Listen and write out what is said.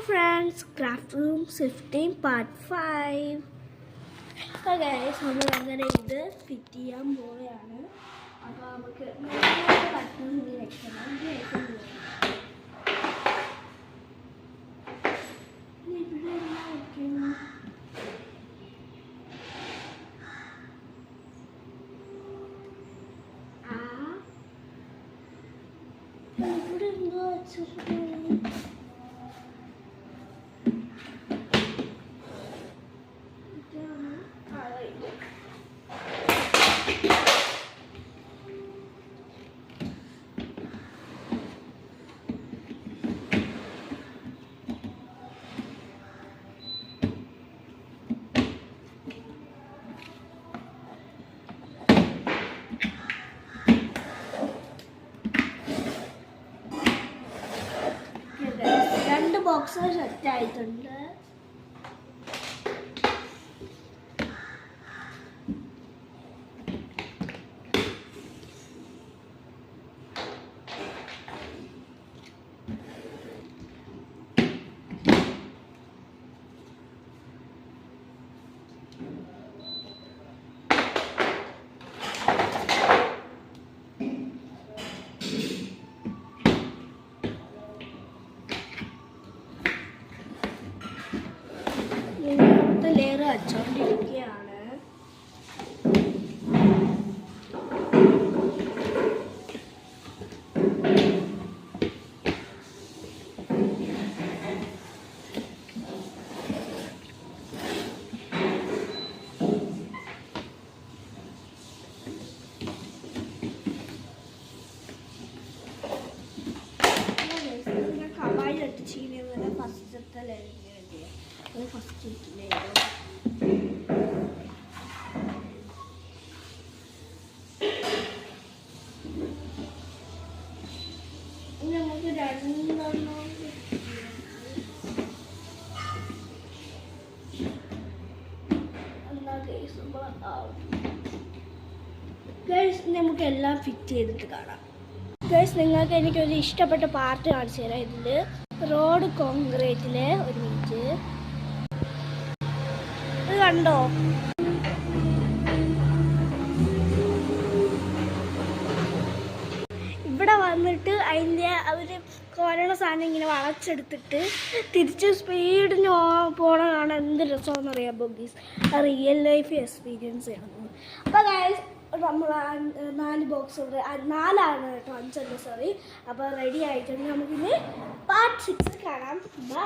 friends, craft room 15 part 5. So guys, നമ്മൾ അങ്ങനെ ഇത് ഫിറ്റ് ചെയ്യാൻ പോവുകയാണ്. അപ്പോൾ നമുക്ക് ബട്ടൺ വെക്കണം. ബോക്സ് സെറ്റ് ആയിട്ടുണ്ട്. ലെയർ വച്ചുകൊണ്ടിരിക്കുകയാണ്. കവായി ഇട്ട് ചെയ്യുന്നത് ഫസ്റ്റത്തെ ലെയർ ഫസ്റ്റ് ലെയർ നമുക്ക് എല്ലാം ഫിറ്റ് ചെയ്തിട്ട് കാണാം. ഗൈസ്, നിങ്ങൾക്ക് എനിക്കൊരു ഇഷ്ടപ്പെട്ട പാർട്ട് കാണിച്ചു തരാം. ഇതിൽ റോഡ് കോൺക്രീറ്റിലെ ഒരു മിനിറ്റ് ഇത് കണ്ടോ? ഇവിടെ വന്നിട്ട് അതിൻ്റെ അവർ കോരണ സാധനം ഇങ്ങനെ വളച്ചെടുത്തിട്ട് തിരിച്ച് സ്പീഡിന് പോണ കാണാൻ എന്ത് രസമാണെന്ന് അറിയാം ബോഗീസ്. റിയൽ ലൈഫ് എക്സ്പീരിയൻസ് ചെയ്യണം. അപ്പോൾ ഗൈസ്, നമ്മൾ 4 ബോക്സ് 4ആണ് കേട്ടോ, 5 സോറി. അപ്പോൾ റെഡി ആയിട്ടുണ്ട്. നമുക്കിനി പാർട്ട് 6 കാണാം. ബൈ.